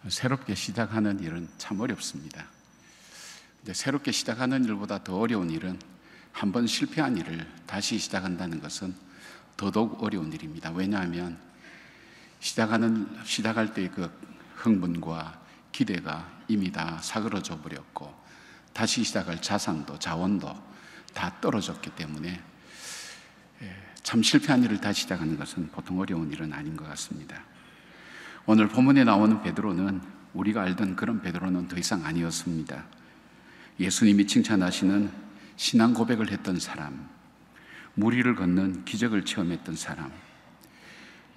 새롭게 시작하는 일은 참 어렵습니다. 근데 새롭게 시작하는 일보다 더 어려운 일은 한 번 실패한 일을 다시 시작한다는 것은 더더욱 어려운 일입니다. 왜냐하면 시작할 때의 그 흥분과 기대가 이미 다 사그러져 버렸고, 다시 시작할 자산도 자원도 다 떨어졌기 때문에 참 실패한 일을 다시 시작하는 것은 보통 어려운 일은 아닌 것 같습니다. 오늘 본문에 나오는 베드로는 우리가 알던 그런 베드로는 더 이상 아니었습니다. 예수님이 칭찬하시는 신앙 고백을 했던 사람, 무리를 걷는 기적을 체험했던 사람,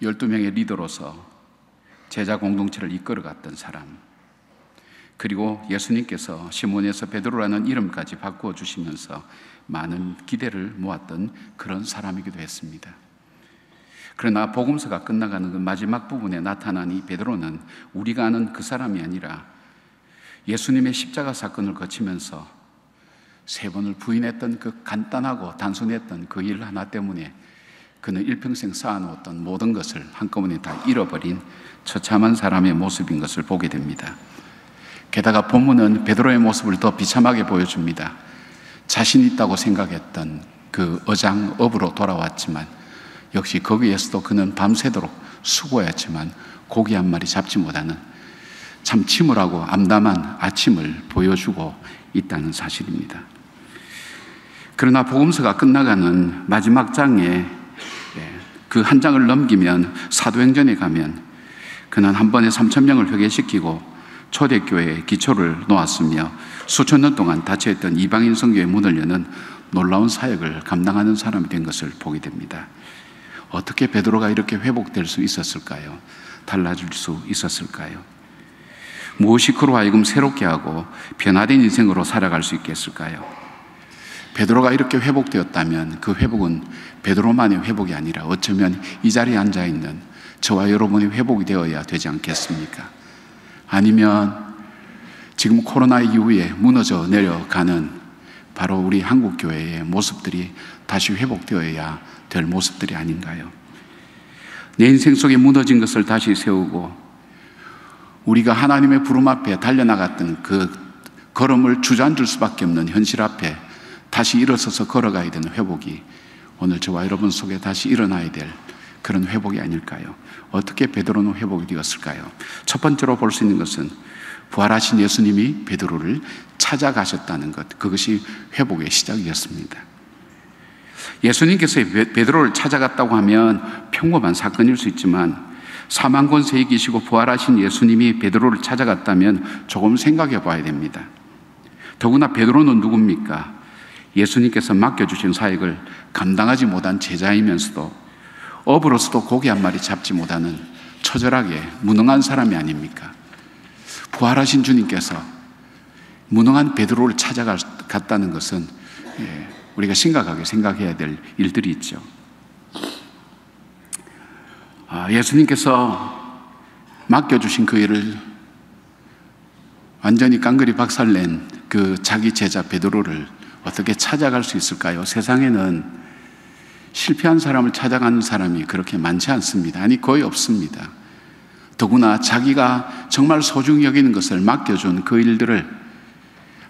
12명의 리더로서 제자 공동체를 이끌어갔던 사람, 그리고 예수님께서 시몬에서 베드로라는 이름까지 바꾸어 주시면서 많은 기대를 모았던 그런 사람이기도 했습니다. 그러나 복음서가 끝나가는 그 마지막 부분에 나타난 이 베드로는 우리가 아는 그 사람이 아니라 예수님의 십자가 사건을 거치면서 3번을 부인했던 그 간단하고 단순했던 그 일 하나 때문에 그는 일평생 쌓아놓았던 모든 것을 한꺼번에 다 잃어버린 처참한 사람의 모습인 것을 보게 됩니다. 게다가 본문은 베드로의 모습을 더 비참하게 보여줍니다. 자신 있다고 생각했던 그 어장업으로 돌아왔지만 역시 거기에서도 그는 밤새도록 수고했지만 고기 한 마리 잡지 못하는 참 침울하고 암담한 아침을 보여주고 있다는 사실입니다. 그러나 복음서가 끝나가는 마지막 장에 그 한 장을 넘기면 사도행전에 가면 그는 한 번에 3,000명을 회개시키고 초대교회의 기초를 놓았으며 수천 년 동안 닫혀있던 이방인 선교의 문을 여는 놀라운 사역을 감당하는 사람이 된 것을 보게 됩니다. 어떻게 베드로가 이렇게 회복될 수 있었을까요? 달라질 수 있었을까요? 무엇이 그로 하여금 새롭게 하고 변화된 인생으로 살아갈 수 있겠을까요? 베드로가 이렇게 회복되었다면 그 회복은 베드로만의 회복이 아니라 어쩌면 이 자리에 앉아있는 저와 여러분의 회복이 되어야 되지 않겠습니까? 아니면 지금 코로나 이후에 무너져 내려가는 바로 우리 한국교회의 모습들이 다시 회복되어야 될 모습들이 아닌가요? 내 인생 속에 무너진 것을 다시 세우고 우리가 하나님의 부름 앞에 달려나갔던 그 걸음을 주저앉을 수밖에 없는 현실 앞에 다시 일어서서 걸어가야 되는 회복이 오늘 저와 여러분 속에 다시 일어나야 될 그런 회복이 아닐까요? 어떻게 베드로는 회복이 되었을까요? 첫 번째로 볼 수 있는 것은 부활하신 예수님이 베드로를 찾아가셨다는 것, 그것이 회복의 시작이었습니다. 예수님께서 베드로를 찾아갔다고 하면 평범한 사건일 수 있지만 사망 권세에 이기시고 부활하신 예수님이 베드로를 찾아갔다면 조금 생각해 봐야 됩니다. 더구나 베드로는 누굽니까? 예수님께서 맡겨주신 사역을 감당하지 못한 제자이면서도 업으로서도 고기 한 마리 잡지 못하는 처절하게 무능한 사람이 아닙니까? 부활하신 주님께서 무능한 베드로를 찾아갔다는 것은 우리가 심각하게 생각해야 될 일들이 있죠. 예수님께서 맡겨주신 그 일을 완전히 깡그리 박살낸 그 자기 제자 베드로를 어떻게 찾아갈 수 있을까요? 세상에는 실패한 사람을 찾아가는 사람이 그렇게 많지 않습니다. 아니, 거의 없습니다. 더구나 자기가 정말 소중히 여기는 것을 맡겨준 그 일들을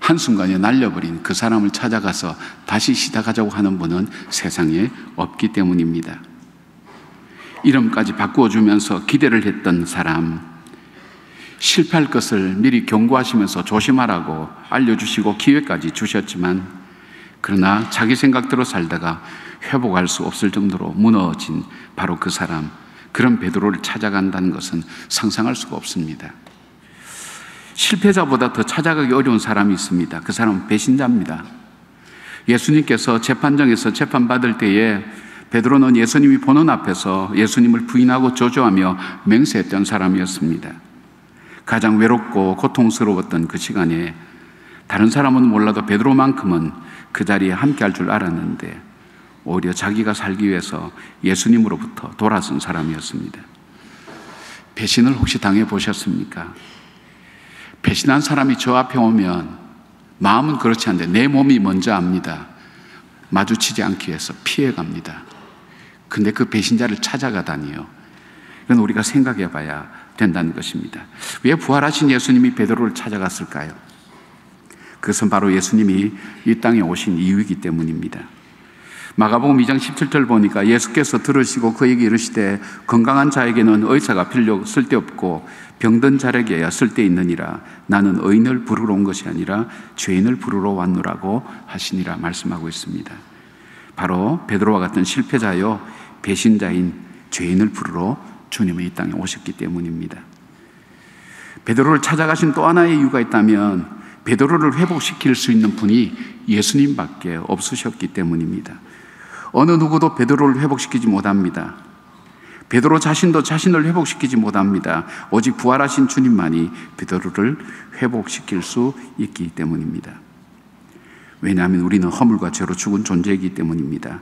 한순간에 날려버린 그 사람을 찾아가서 다시 시작하자고 하는 분은 세상에 없기 때문입니다. 이름까지 바꾸어주면서 기대를 했던 사람, 실패할 것을 미리 경고하시면서 조심하라고 알려주시고 기회까지 주셨지만 그러나 자기 생각대로 살다가 회복할 수 없을 정도로 무너진 바로 그 사람, 그런 베드로를 찾아간다는 것은 상상할 수가 없습니다. 실패자보다 더 찾아가기 어려운 사람이 있습니다. 그 사람은 배신자입니다. 예수님께서 재판정에서 재판받을 때에 베드로는 예수님이 보는 앞에서 예수님을 부인하고 저주하며 맹세했던 사람이었습니다. 가장 외롭고 고통스러웠던 그 시간에 다른 사람은 몰라도 베드로만큼은 그 자리에 함께 할 줄 알았는데 오히려 자기가 살기 위해서 예수님으로부터 돌아선 사람이었습니다. 배신을 혹시 당해 보셨습니까? 배신한 사람이 저 앞에 오면 마음은 그렇지 않은데 내 몸이 먼저 압니다. 마주치지 않기 위해서 피해갑니다. 근데 그 배신자를 찾아가다니요. 이건 우리가 생각해 봐야 된다는 것입니다. 왜 부활하신 예수님이 베드로를 찾아갔을까요? 그것은 바로 예수님이 이 땅에 오신 이유이기 때문입니다. 마가복음 2장 17절 보니까 예수께서 들으시고 그에게 이르시되 건강한 자에게는 의사가 필요 쓸데없고 병든 자에게야 쓸데있느니라. 나는 의인을 부르러 온 것이 아니라 죄인을 부르러 왔노라고 하시니라 말씀하고 있습니다. 바로 베드로와 같은 실패자요 배신자인 죄인을 부르러 주님은 이 땅에 오셨기 때문입니다. 베드로를 찾아가신 또 하나의 이유가 있다면 베드로를 회복시킬 수 있는 분이 예수님밖에 없으셨기 때문입니다. 어느 누구도 베드로를 회복시키지 못합니다. 베드로 자신도 자신을 회복시키지 못합니다. 오직 부활하신 주님만이 베드로를 회복시킬 수 있기 때문입니다. 왜냐하면 우리는 허물과 죄로 죽은 존재이기 때문입니다.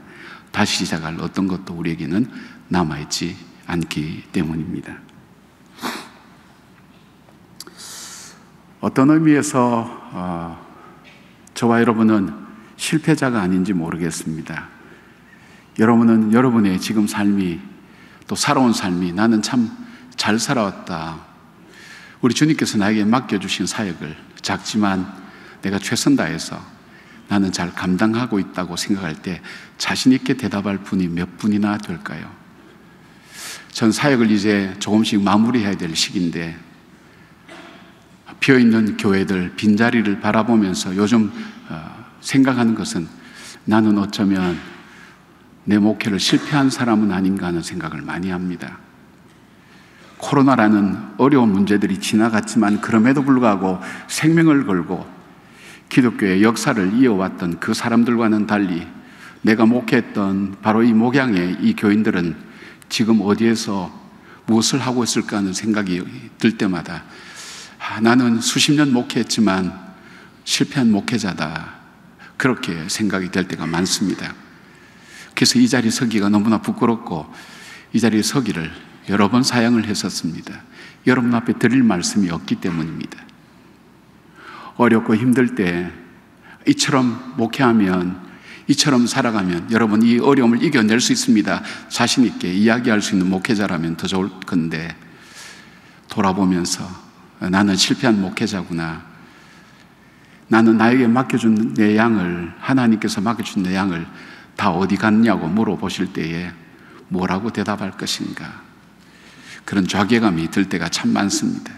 다시 시작할 어떤 것도 우리에게는 남아있지 않기 때문입니다. 어떤 의미에서 저와 여러분은 실패자가 아닌지 모르겠습니다. 여러분은 여러분의 지금 삶이 또 살아온 삶이 나는 참 잘 살아왔다. 우리 주님께서 나에게 맡겨주신 사역을 작지만 내가 최선 다해서 나는 잘 감당하고 있다고 생각할 때 자신 있게 대답할 분이 몇 분이나 될까요? 전 사역을 이제 조금씩 마무리해야 될 시기인데 비어있는 교회들, 빈자리를 바라보면서 요즘 생각하는 것은 나는 어쩌면 내 목회를 실패한 사람은 아닌가 하는 생각을 많이 합니다. 코로나라는 어려운 문제들이 지나갔지만 그럼에도 불구하고 생명을 걸고 기독교의 역사를 이어왔던 그 사람들과는 달리 내가 목회했던 바로 이 목양의 이 교인들은 지금 어디에서 무엇을 하고 있을까 하는 생각이 들 때마다 나는 수십 년 목회했지만 실패한 목회자다. 그렇게 생각이 될 때가 많습니다. 그래서 이 자리에 서기가 너무나 부끄럽고 이 자리에 서기를 여러 번 사양을 했었습니다. 여러분 앞에 드릴 말씀이 없기 때문입니다. 어렵고 힘들 때 이처럼 목회하면, 이처럼 살아가면 여러분 이 어려움을 이겨낼 수 있습니다. 자신 있게 이야기할 수 있는 목회자라면 더 좋을 건데 돌아보면서 나는 실패한 목회자구나. 나는 나에게 맡겨준 내 양을, 하나님께서 맡겨준 내 양을 다 어디 갔냐고 물어보실 때에 뭐라고 대답할 것인가. 그런 좌괴감이 들 때가 참 많습니다.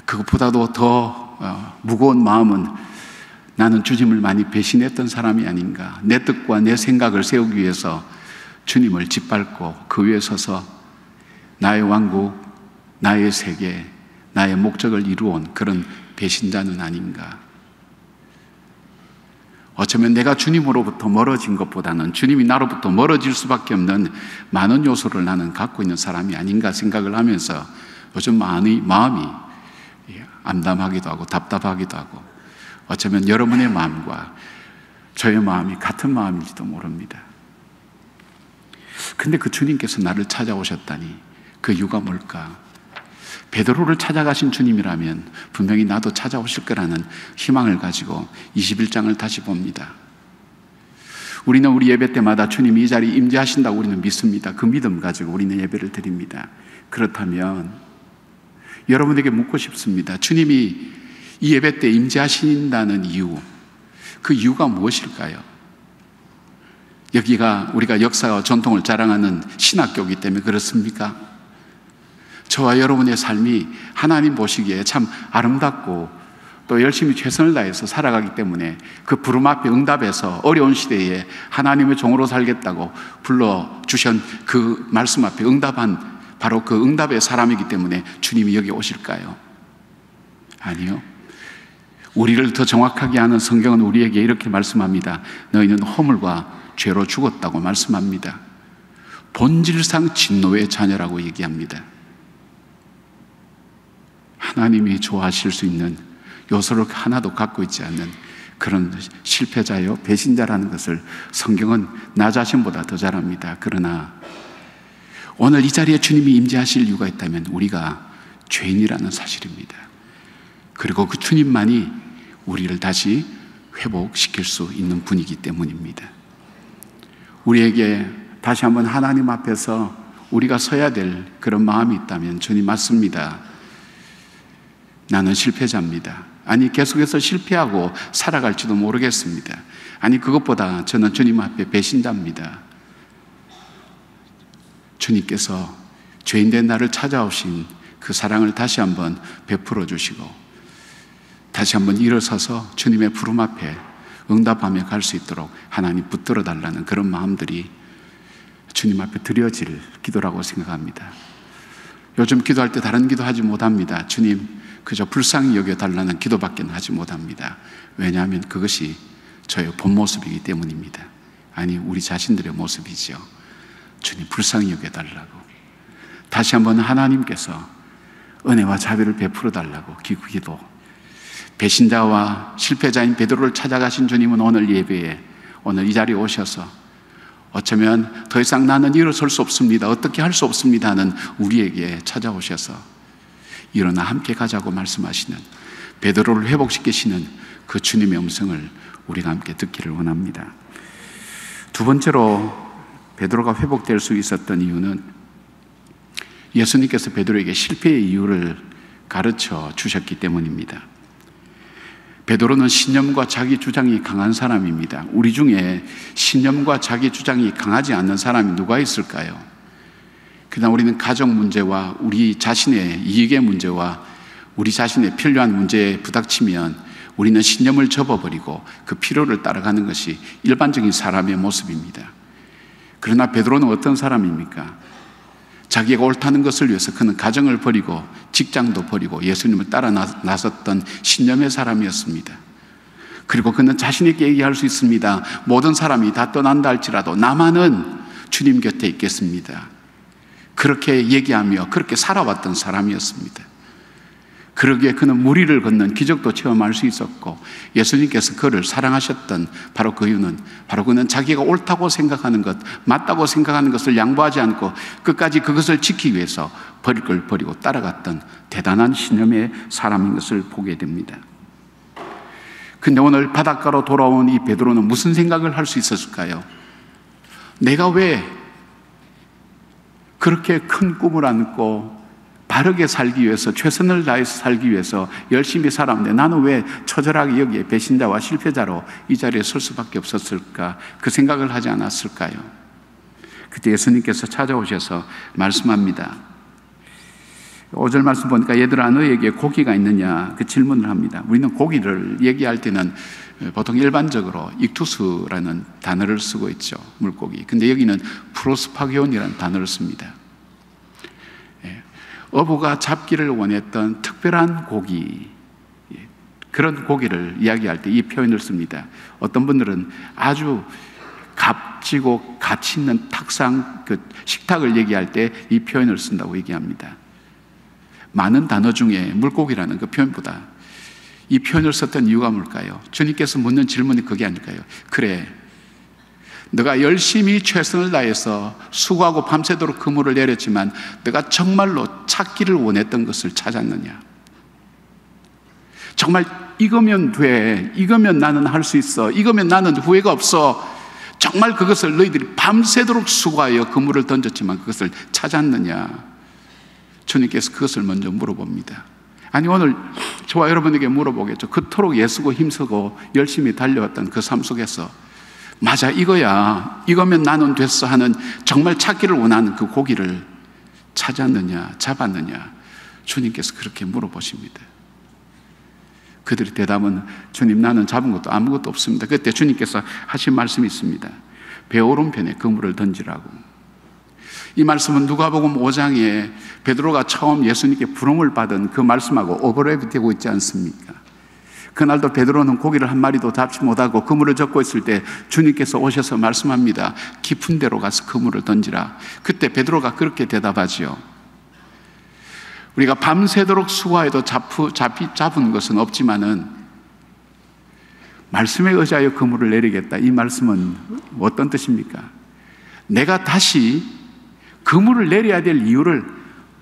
그것보다도 더 무거운 마음은 나는 주님을 많이 배신했던 사람이 아닌가. 내 뜻과 내 생각을 세우기 위해서 주님을 짓밟고 그 위에 서서 나의 왕국, 나의 세계, 나의 목적을 이루어온 그런 배신자는 아닌가. 어쩌면 내가 주님으로부터 멀어진 것보다는 주님이 나로부터 멀어질 수밖에 없는 많은 요소를 나는 갖고 있는 사람이 아닌가 생각을 하면서 요즘 마음이 암담하기도 하고 답답하기도 하고 어쩌면 여러분의 마음과 저의 마음이 같은 마음일지도 모릅니다. 근데 그 주님께서 나를 찾아오셨다니 그 이유가 뭘까? 베드로를 찾아가신 주님이라면 분명히 나도 찾아오실 거라는 희망을 가지고 21장을 다시 봅니다. 우리는 우리 예배 때마다 주님이 이 자리에 임재하신다고 우리는 믿습니다. 그 믿음 가지고 우리는 예배를 드립니다. 그렇다면 여러분에게 묻고 싶습니다. 주님이 이 예배 때 임재하신다는 이유, 그 이유가 무엇일까요? 여기가 우리가 역사와 전통을 자랑하는 신학교이기 때문에 그렇습니까? 저와 여러분의 삶이 하나님 보시기에 참 아름답고 또 열심히 최선을 다해서 살아가기 때문에 그 부름 앞에 응답해서 어려운 시대에 하나님의 종으로 살겠다고 불러주신 그 말씀 앞에 응답한 바로 그 응답의 사람이기 때문에 주님이 여기 오실까요? 아니요. 우리를 더 정확하게 아는 성경은 우리에게 이렇게 말씀합니다. 너희는 허물과 죄로 죽었다고 말씀합니다. 본질상 진노의 자녀라고 얘기합니다. 하나님이 좋아하실 수 있는 요소를 하나도 갖고 있지 않는 그런 실패자요 배신자라는 것을 성경은 나 자신보다 더 잘 압니다. 그러나 오늘 이 자리에 주님이 임재하실 이유가 있다면 우리가 죄인이라는 사실입니다. 그리고 그 주님만이 우리를 다시 회복시킬 수 있는 분이기 때문입니다. 우리에게 다시 한번 하나님 앞에서 우리가 서야 될 그런 마음이 있다면, 주님 맞습니다. 나는 실패자입니다. 아니, 계속해서 실패하고 살아갈지도 모르겠습니다. 아니, 그것보다 저는 주님 앞에 배신자입니다. 주님께서 죄인된 나를 찾아오신 그 사랑을 다시 한번 베풀어 주시고, 다시 한번 일어서서 주님의 부름 앞에 응답하며 갈 수 있도록 하나님 붙들어 달라는 그런 마음들이 주님 앞에 드려질 기도라고 생각합니다. 요즘 기도할 때 다른 기도 하지 못합니다. 주님, 그저 불쌍히 여겨달라는 기도밖에 하지 못합니다. 왜냐하면 그것이 저의 본 모습이기 때문입니다. 아니, 우리 자신들의 모습이죠. 주님, 불쌍히 여겨달라고, 다시 한번 하나님께서 은혜와 자비를 베풀어 달라고 기도. 배신자와 실패자인 베드로를 찾아가신 주님은 오늘 예배에, 오늘 이 자리에 오셔서 어쩌면 더 이상 나는 일어설 수 없습니다, 어떻게 할 수 없습니다 하는 우리에게 찾아오셔서 일어나 함께 가자고 말씀하시는, 베드로를 회복시키시는 그 주님의 음성을 우리가 함께 듣기를 원합니다. 두 번째로 베드로가 회복될 수 있었던 이유는 예수님께서 베드로에게 실패의 이유를 가르쳐 주셨기 때문입니다. 베드로는 신념과 자기 주장이 강한 사람입니다. 우리 중에 신념과 자기 주장이 강하지 않는 사람이 누가 있을까요? 그냥 우리는 가정 문제와 우리 자신의 이익의 문제와 우리 자신의 필요한 문제에 부닥치면 우리는 신념을 접어버리고 그 필요를 따라가는 것이 일반적인 사람의 모습입니다. 그러나 베드로는 어떤 사람입니까? 자기가 옳다는 것을 위해서 그는 가정을 버리고 직장도 버리고 예수님을 따라 나섰던 신념의 사람이었습니다. 그리고 그는 자신에게 얘기할 수 있습니다. 모든 사람이 다 떠난다 할지라도 나만은 주님 곁에 있겠습니다. 그렇게 얘기하며 그렇게 살아왔던 사람이었습니다. 그러기에 그는 무리를 걷는 기적도 체험할 수 있었고, 예수님께서 그를 사랑하셨던 바로 그 이유는 바로 그는 자기가 옳다고 생각하는 것, 맞다고 생각하는 것을 양보하지 않고 끝까지 그것을 지키기 위해서 버릴 걸 버리고 따라갔던 대단한 신념의 사람인 것을 보게 됩니다. 근데 오늘 바닷가로 돌아온 이 베드로는 무슨 생각을 할 수 있었을까요? 내가 왜 그렇게 큰 꿈을 안고 바르게 살기 위해서, 최선을 다해서 살기 위해서 열심히 살았는데 나는 왜 처절하게 여기에 배신자와 실패자로 이 자리에 설 수밖에 없었을까? 그 생각을 하지 않았을까요? 그때 예수님께서 찾아오셔서 말씀합니다. 5절 말씀 보니까 얘들아 너에게 고기가 있느냐? 그 질문을 합니다. 우리는 고기를 얘기할 때는 보통 일반적으로 익투스라는 단어를 쓰고 있죠. 물고기. 근데 여기는 프로스파기온이라는 단어를 씁니다. 어부가 잡기를 원했던 특별한 고기, 그런 고기를 이야기할 때 이 표현을 씁니다. 어떤 분들은 아주 값지고 가치 있는 탁상, 그 식탁을 얘기할 때 이 표현을 쓴다고 얘기합니다. 많은 단어 중에 물고기라는 그 표현보다 이 표현을 썼던 이유가 뭘까요? 주님께서 묻는 질문이 그게 아닐까요? 그래, 너가 열심히 최선을 다해서 수고하고 밤새도록 그물을 내렸지만 너가 정말로 찾기를 원했던 것을 찾았느냐? 정말 이거면 돼, 이거면 나는 할 수 있어, 이거면 나는 후회가 없어, 정말 그것을 너희들이 밤새도록 수고하여 그물을 던졌지만 그것을 찾았느냐? 주님께서 그것을 먼저 물어봅니다. 아니, 오늘 저와 여러분에게 물어보겠죠. 그토록 애쓰고 힘쓰고 열심히 달려왔던 그 삶 속에서 맞아, 이거야, 이거면 나는 됐어 하는 정말 찾기를 원하는 그 고기를 찾았느냐, 잡았느냐? 주님께서 그렇게 물어보십니다. 그들의 대답은 주님, 나는 잡은 것도 아무것도 없습니다. 그때 주님께서 하신 말씀이 있습니다. 배 오른편에 그물을 던지라고. 이 말씀은 누가복음 5장에 베드로가 처음 예수님께 부름을 받은 그 말씀하고 오버랩이 되고 있지 않습니까? 그날도 베드로는 고기를 한 마리도 잡지 못하고 그물을 젓고 있을 때 주님께서 오셔서 말씀합니다. 깊은 데로 가서 그물을 던지라. 그때 베드로가 그렇게 대답하지요. 우리가 밤새도록 수고해도 잡은 것은 없지만은 말씀에 의지하여 그물을 내리겠다. 이 말씀은 어떤 뜻입니까? 내가 다시 그물을 내려야 될 이유를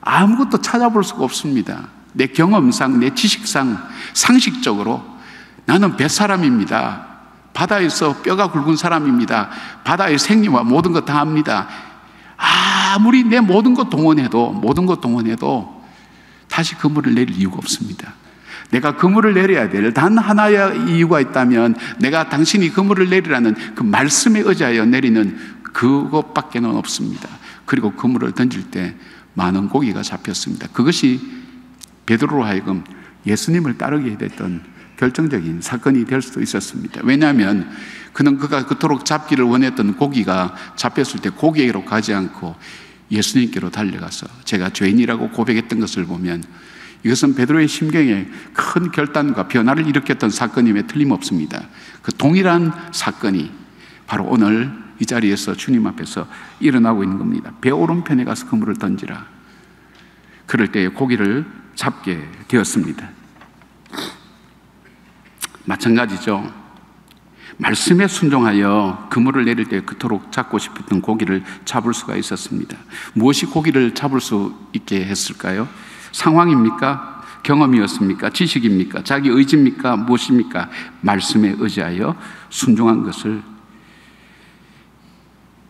아무것도 찾아볼 수가 없습니다. 내 경험상, 내 지식상, 상식적으로 나는 뱃사람입니다. 바다에서 뼈가 굵은 사람입니다. 바다의 생리와 모든 것 다 합니다. 아무리 내 모든 것 동원해도 다시 그물을 내릴 이유가 없습니다. 내가 그물을 내려야 될 단 하나의 이유가 있다면 내가 당신이 그물을 내리라는 그 말씀에 의지하여 내리는 그것밖에는 없습니다. 그리고 그물을 던질 때 많은 고기가 잡혔습니다. 그것이 베드로로 하여금 예수님을 따르게 됐던 결정적인 사건이 될 수도 있었습니다. 왜냐하면 그는 그가 그토록 잡기를 원했던 고기가 잡혔을 때 고기로 가지 않고 예수님께로 달려가서 제가 죄인이라고 고백했던 것을 보면 이것은 베드로의 심경에 큰 결단과 변화를 일으켰던 사건임에 틀림없습니다. 그 동일한 사건이 바로 오늘 이 자리에서 주님 앞에서 일어나고 있는 겁니다. 배 오른편에 가서 그물을 던지라. 그럴 때 고기를 잡게 되었습니다. 마찬가지죠. 말씀에 순종하여 그물을 내릴 때 그토록 잡고 싶었던 고기를 잡을 수가 있었습니다. 무엇이 고기를 잡을 수 있게 했을까요? 상황입니까? 경험이었습니까? 지식입니까? 자기 의지입니까? 무엇입니까? 말씀에 의지하여 순종한 것을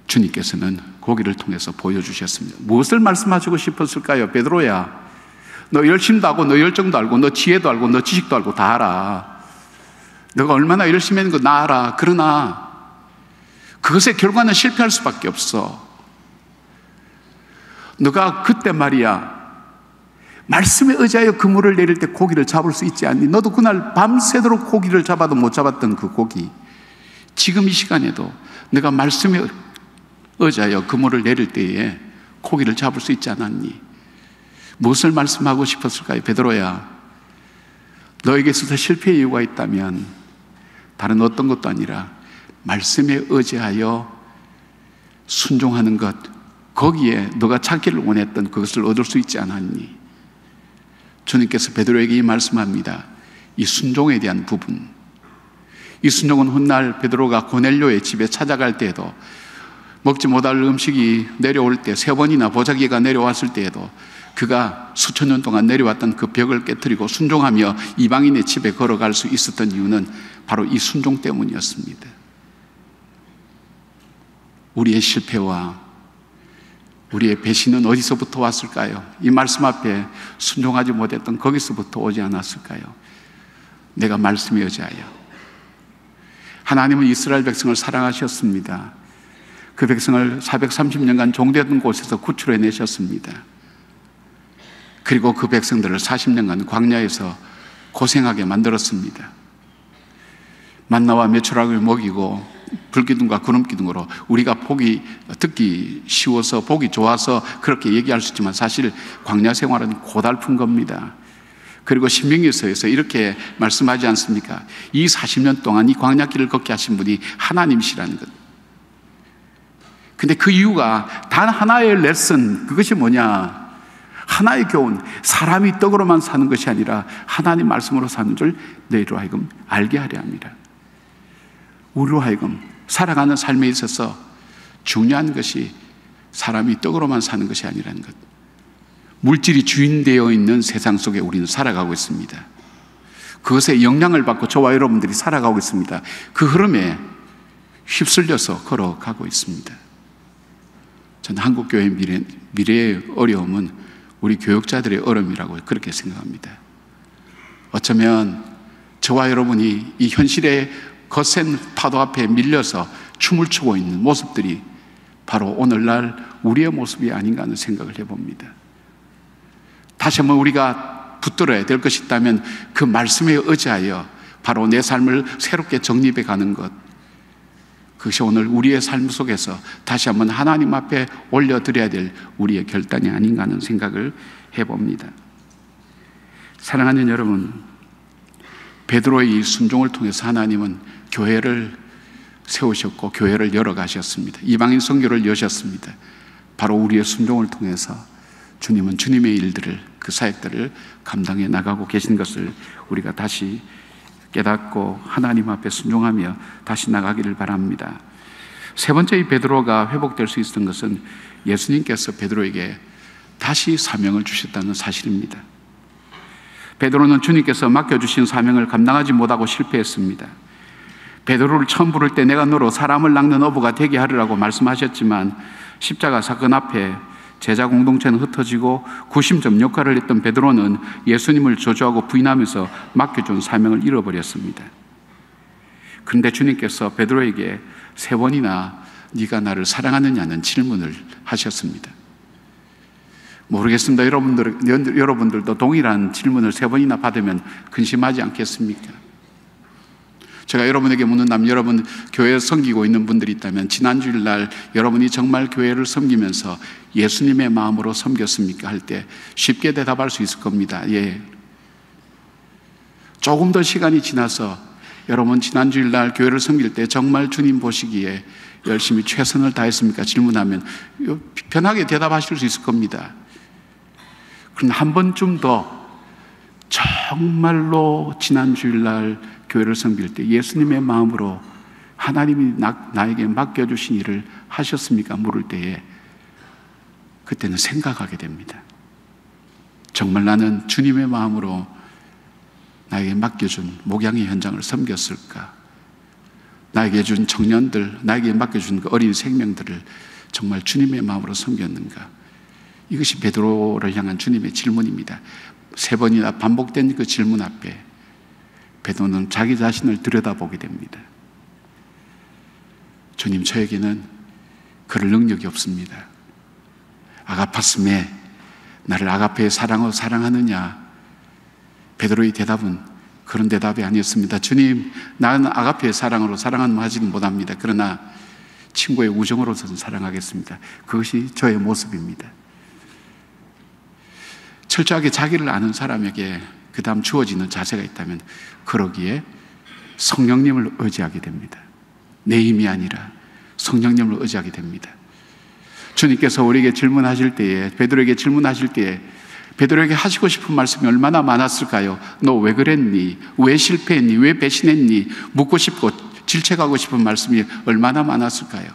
주님께서는 고기를 통해서 보여주셨습니다. 무엇을 말씀하시고 싶었을까요? 베드로야, 너 열심도 하고 너 열정도 알고 너 지혜도 알고 너 지식도 알고 다 알아. 너가 얼마나 열심히 하는 거 나 알아. 그러나 그것의 결과는 실패할 수밖에 없어. 너가 그때 말이야 말씀에 의지하여 그물을 내릴 때 고기를 잡을 수 있지 않니? 너도 그날 밤새도록 고기를 잡아도 못 잡았던 그 고기, 지금 이 시간에도 내가 말씀에 의지하여 그물을 내릴 때에 고기를 잡을 수 있지 않았니? 무엇을 말씀하고 싶었을까요? 베드로야, 너에게 있어서 실패의 이유가 있다면 다른 어떤 것도 아니라 말씀에 의지하여 순종하는 것, 거기에 너가 찾기를 원했던 그것을 얻을 수 있지 않았니? 주님께서 베드로에게 이 말씀합니다. 이 순종에 대한 부분, 이 순종은 훗날 베드로가 고넬료의 집에 찾아갈 때에도, 먹지 못할 음식이 내려올 때 3번이나 보자기가 내려왔을 때에도 그가 수천 년 동안 내려왔던 그 벽을 깨뜨리고 순종하며 이방인의 집에 걸어갈 수 있었던 이유는 바로 이 순종 때문이었습니다. 우리의 실패와 우리의 배신은 어디서부터 왔을까요? 이 말씀 앞에 순종하지 못했던 거기서부터 오지 않았을까요? 내가 말씀에 의지하여. 하나님은 이스라엘 백성을 사랑하셨습니다. 그 백성을 430년간 종되던 곳에서 구출해내셨습니다. 그리고 그 백성들을 40년간 광야에서 고생하게 만들었습니다. 만나와 메추라기를 먹이고 불기둥과 구름기둥으로 우리가 듣기 쉬워서 보기 좋아서 그렇게 얘기할 수 있지만 사실 광야 생활은 고달픈 겁니다. 그리고 신명기서에서 이렇게 말씀하지 않습니까? 이 40년 동안 이 광야길을 걷게 하신 분이 하나님이시라는 것. 근데 그 이유가 단 하나의 레슨, 그것이 뭐냐? 하나의 교훈, 사람이 떡으로만 사는 것이 아니라 하나님 말씀으로 사는 줄 너희로 하여금 알게 하려 합니다. 우리로 하여금 살아가는 삶에 있어서 중요한 것이 사람이 떡으로만 사는 것이 아니라는 것. 물질이 주인되어 있는 세상 속에 우리는 살아가고 있습니다. 그것에 영향을 받고 저와 여러분들이 살아가고 있습니다. 그 흐름에 휩쓸려서 걸어가고 있습니다. 저는 한국교회의 미래의 어려움은 우리 교육자들의 어려움이라고 그렇게 생각합니다. 어쩌면 저와 여러분이 이 현실의 거센 파도 앞에 밀려서 춤을 추고 있는 모습들이 바로 오늘날 우리의 모습이 아닌가 하는 생각을 해봅니다. 다시 한번 우리가 붙들어야 될 것이 있다면 그 말씀에 의지하여 바로 내 삶을 새롭게 정립해 가는 것, 그것이 오늘 우리의 삶 속에서 다시 한번 하나님 앞에 올려드려야 될 우리의 결단이 아닌가 하는 생각을 해봅니다. 사랑하는 여러분, 베드로의 이 순종을 통해서 하나님은 교회를 세우셨고 교회를 열어가셨습니다. 이방인 선교를 여셨습니다. 바로 우리의 순종을 통해서 주님은 주님의 일들을, 그 사역들을 감당해 나가고 계신 것을 우리가 다시 깨닫고 하나님 앞에 순종하며 다시 나가기를 바랍니다. 세 번째, 이 베드로가 회복될 수 있었던 것은 예수님께서 베드로에게 다시 사명을 주셨다는 사실입니다. 베드로는 주님께서 맡겨주신 사명을 감당하지 못하고 실패했습니다. 베드로를 처음 부를 때 내가 너로 사람을 낚는 어부가 되게 하리라고 말씀하셨지만 십자가 사건 앞에 제자 공동체는 흩어지고 구심점 역할을 했던 베드로는 예수님을 저주하고 부인하면서 맡겨준 사명을 잃어버렸습니다. 그런데 주님께서 베드로에게 3번이나 네가 나를 사랑하느냐는 질문을 하셨습니다. 모르겠습니다. 여러분들도 동일한 질문을 3번이나 받으면 근심하지 않겠습니까? 제가 여러분에게 묻는다면, 여러분 교회에 섬기고 있는 분들이 있다면 지난 주일날 여러분이 정말 교회를 섬기면서 예수님의 마음으로 섬겼습니까? 할 때 쉽게 대답할 수 있을 겁니다. 예. 조금 더 시간이 지나서 여러분 지난 주일날 교회를 섬길 때 정말 주님 보시기에 열심히 최선을 다했습니까? 질문하면 편하게 대답하실 수 있을 겁니다. 그러나 한 번쯤 더 정말로 지난 주일날 교회를 섬길 때 예수님의 마음으로 하나님이 나에게 맡겨주신 일을 하셨습니까? 물을 때에 그때는 생각하게 됩니다. 정말 나는 주님의 마음으로 나에게 맡겨준 목양의 현장을 섬겼을까? 나에게 준 청년들, 나에게 맡겨준 그 어린 생명들을 정말 주님의 마음으로 섬겼는가? 이것이 베드로를 향한 주님의 질문입니다. 3번이나 반복된 그 질문 앞에 베드로는 자기 자신을 들여다보게 됩니다. 주님, 저에게는 그럴 능력이 없습니다. 아가파스메, 나를 아가페의 사랑으로 사랑하느냐? 베드로의 대답은 그런 대답이 아니었습니다. 주님, 나는 아가페의 사랑으로 사랑하는 하지는 못합니다. 그러나 친구의 우정으로서는 사랑하겠습니다. 그것이 저의 모습입니다. 철저하게 자기를 아는 사람에게 그 다음 주어지는 자세가 있다면 그러기에 성령님을 의지하게 됩니다. 내 힘이 아니라 성령님을 의지하게 됩니다. 주님께서 우리에게 질문하실 때에, 베드로에게 질문하실 때에 베드로에게 하시고 싶은 말씀이 얼마나 많았을까요? 너 왜 그랬니? 왜 실패했니? 왜 배신했니? 묻고 싶고 질책하고 싶은 말씀이 얼마나 많았을까요?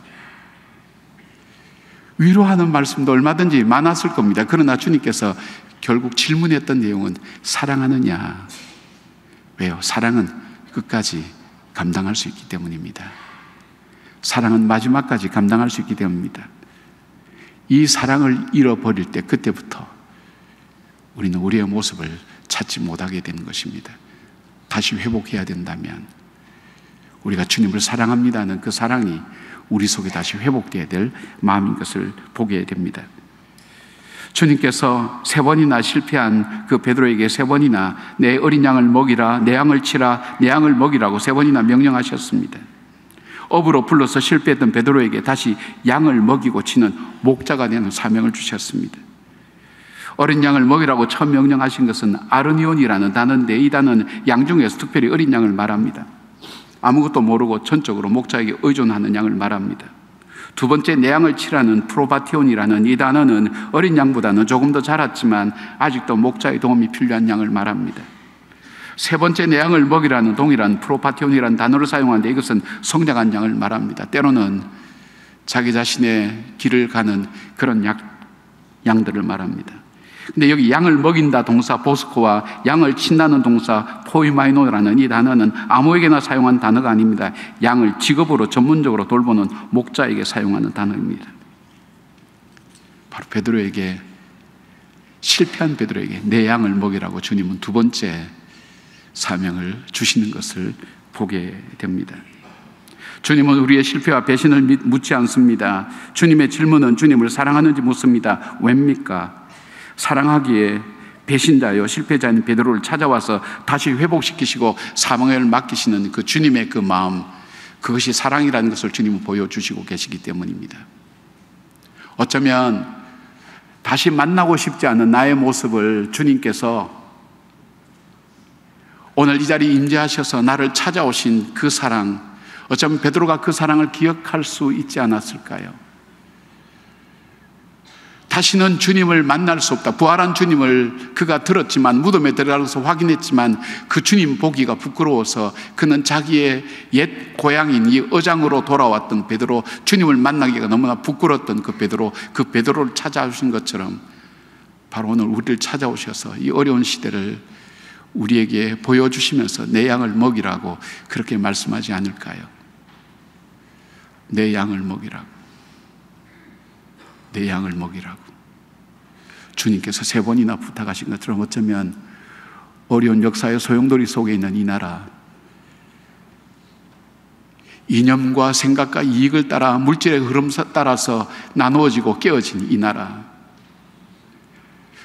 위로하는 말씀도 얼마든지 많았을 겁니다. 그러나 주님께서 결국 질문했던 내용은 사랑하느냐? 왜요? 사랑은 끝까지 감당할 수 있기 때문입니다. 사랑은 마지막까지 감당할 수 있기 때문입니다. 이 사랑을 잃어버릴 때 그때부터 우리는 우리의 모습을 찾지 못하게 되는 것입니다. 다시 회복해야 된다면 우리가 주님을 사랑합니다는 그 사랑이 우리 속에 다시 회복되어야 될 마음인 것을 보게 됩니다. 주님께서 3번이나 실패한 그 베드로에게 3번이나 내 어린 양을 먹이라, 내 양을 치라, 내 양을 먹이라고 3번이나 명령하셨습니다. 업으로 불러서 실패했던 베드로에게 다시 양을 먹이고 치는 목자가 되는 사명을 주셨습니다. 어린 양을 먹이라고 처음 명령하신 것은 아르니온이라는 단어인데, 이 단어는 양 중에서 특별히 어린 양을 말합니다. 아무것도 모르고 전적으로 목자에게 의존하는 양을 말합니다. 두 번째, 내 양을 치라는 프로바티온이라는 이 단어는 어린 양보다는 조금 더 자랐지만 아직도 목자의 도움이 필요한 양을 말합니다. 세 번째, 내 양을 먹이라는 동일한 프로바티온이라는 단어를 사용하는데 이것은 성장한 양을 말합니다. 때로는 자기 자신의 길을 가는 그런 양들을 말합니다. 근데 여기 양을 먹인다 동사 보스코와 양을 친다는 동사 포이마이노라는 이 단어는 아무에게나 사용한 단어가 아닙니다. 양을 직업으로 전문적으로 돌보는 목자에게 사용하는 단어입니다. 바로 베드로에게, 실패한 베드로에게 내 양을 먹이라고 주님은 두 번째 사명을 주시는 것을 보게 됩니다. 주님은 우리의 실패와 배신을 묻지 않습니다. 주님의 질문은 주님을 사랑하는지 묻습니다. 왜입니까? 사랑하기에 배신자요 실패자인 베드로를 찾아와서 다시 회복시키시고 사명을 맡기시는 그 주님의 그 마음, 그것이 사랑이라는 것을 주님은 보여주시고 계시기 때문입니다. 어쩌면 다시 만나고 싶지 않은 나의 모습을 주님께서 오늘 이 자리에 임재하셔서 나를 찾아오신 그 사랑, 어쩌면 베드로가 그 사랑을 기억할 수 있지 않았을까요? 다시는 주님을 만날 수 없다. 부활한 주님을 그가 들었지만, 무덤에 들어가서 확인했지만 그 주님 보기가 부끄러워서 그는 자기의 옛 고향인 이 어장으로 돌아왔던 베드로, 주님을 만나기가 너무나 부끄러웠던 그 베드로를 찾아오신 것처럼 바로 오늘 우리를 찾아오셔서 이 어려운 시대를 우리에게 보여주시면서 내 양을 먹이라고 그렇게 말씀하지 않을까요? 내 양을 먹이라고, 내 양을 먹이라고. 주님께서 3번이나 부탁하신 것처럼 어쩌면 어려운 역사의 소용돌이 속에 있는 이 나라, 이념과 생각과 이익을 따라 물질의 흐름 따라서 나누어지고 깨어진 이 나라,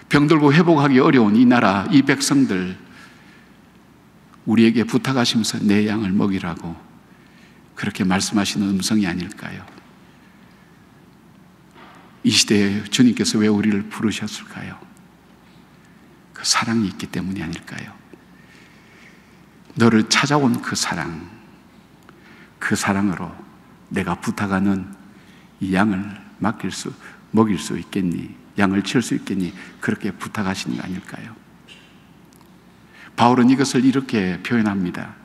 병들고 회복하기 어려운 이 나라, 이 백성들, 우리에게 부탁하시면서 내 양을 먹이라고 그렇게 말씀하시는 음성이 아닐까요? 이 시대에 주님께서 왜 우리를 부르셨을까요? 그 사랑이 있기 때문이 아닐까요? 너를 찾아온 그 사랑, 그 사랑으로 내가 부탁하는 이 양을 먹일 수 있겠니? 양을 칠 수 있겠니? 그렇게 부탁하시는 거 아닐까요? 바울은 이것을 이렇게 표현합니다.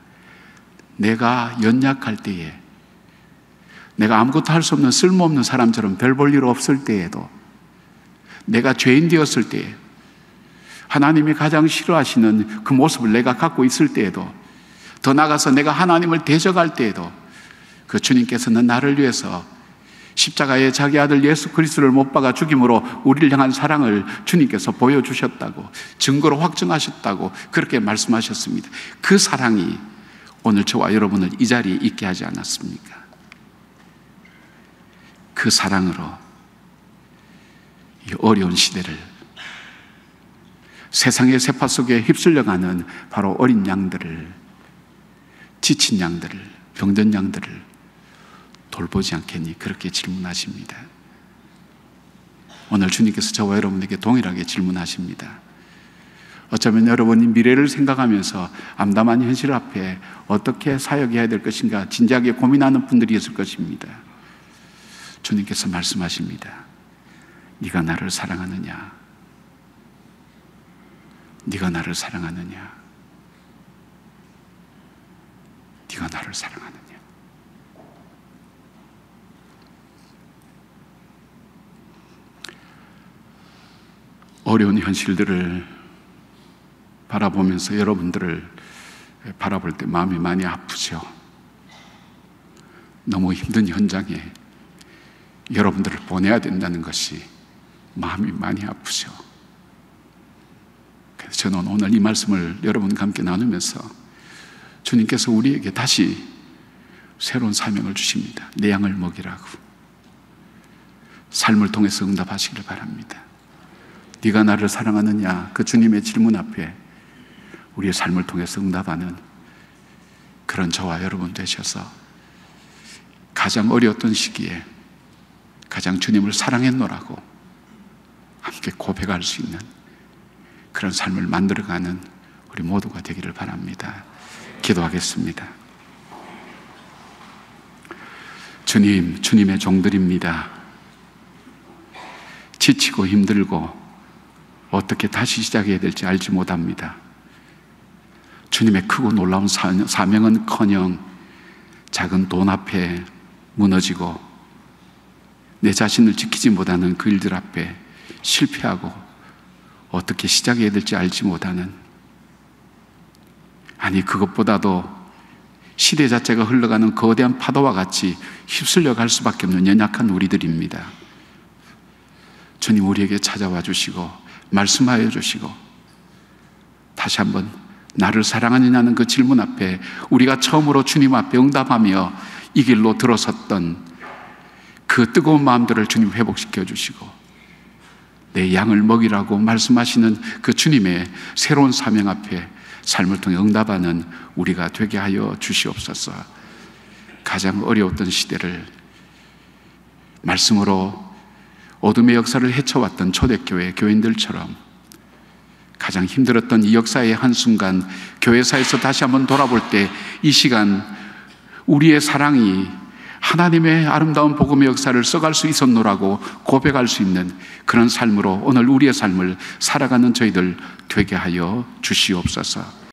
내가 연약할 때에, 내가 아무것도 할 수 없는 쓸모없는 사람처럼 별 볼 일 없을 때에도, 내가 죄인 되었을 때에, 하나님이 가장 싫어하시는 그 모습을 내가 갖고 있을 때에도, 더 나아가서 내가 하나님을 대적할 때에도 그 주님께서는 나를 위해서 십자가에 자기 아들 예수 그리스도를 못 박아 죽임으로 우리를 향한 사랑을 주님께서 보여주셨다고, 증거로 확증하셨다고 그렇게 말씀하셨습니다. 그 사랑이 오늘 저와 여러분을 이 자리에 있게 하지 않았습니까? 그 사랑으로 이 어려운 시대를, 세상의 세파 속에 휩쓸려가는 바로 어린 양들을, 지친 양들을, 병든 양들을 돌보지 않겠니? 그렇게 질문하십니다. 오늘 주님께서 저와 여러분에게 동일하게 질문하십니다. 어쩌면 여러분이 미래를 생각하면서 암담한 현실 앞에 어떻게 사역해야 될 것인가 진지하게 고민하는 분들이 있을 것입니다. 주님께서 말씀하십니다. 네가 나를 사랑하느냐? 네가 나를 사랑하느냐? 네가 나를 사랑하느냐? 어려운 현실들을 바라보면서 여러분들을 바라볼 때 마음이 많이 아프죠. 너무 힘든 현장에 여러분들을 보내야 된다는 것이 마음이 많이 아프죠. 그래서 저는 오늘 이 말씀을 여러분과 함께 나누면서 주님께서 우리에게 다시 새로운 사명을 주십니다. 내 양을 먹이라고. 삶을 통해서 응답하시길 바랍니다. 네가 나를 사랑하느냐? 그 주님의 질문 앞에 우리의 삶을 통해서 응답하는 그런 저와 여러분 되셔서 가장 어려웠던 시기에 가장 주님을 사랑했노라고 함께 고백할 수 있는 그런 삶을 만들어가는 우리 모두가 되기를 바랍니다. 기도하겠습니다. 주님, 주님의 종들입니다. 지치고 힘들고 어떻게 다시 시작해야 될지 알지 못합니다. 주님의 크고 놀라운 사명은커녕 작은 돈 앞에 무너지고 내 자신을 지키지 못하는 그 일들 앞에 실패하고 어떻게 시작해야 될지 알지 못하는, 아니 그것보다도 시대 자체가 흘러가는 거대한 파도와 같이 휩쓸려 갈 수밖에 없는 연약한 우리들입니다. 주님, 우리에게 찾아와 주시고 말씀하여 주시고 다시 한번 나를 사랑하느냐는 그 질문 앞에 우리가 처음으로 주님 앞에 응답하며 이 길로 들어섰던 그 뜨거운 마음들을 주님 회복시켜 주시고 내 양을 먹이라고 말씀하시는 그 주님의 새로운 사명 앞에 삶을 통해 응답하는 우리가 되게 하여 주시옵소서. 가장 어려웠던 시대를 말씀으로 어둠의 역사를 헤쳐왔던 초대교회 교인들처럼 가장 힘들었던 이 역사의 한순간 교회사에서 다시 한번 돌아볼 때 이 시간 우리의 사랑이 하나님의 아름다운 복음의 역사를 써갈 수 있었노라고 고백할 수 있는 그런 삶으로 오늘 우리의 삶을 살아가는 저희들 되게 하여 주시옵소서.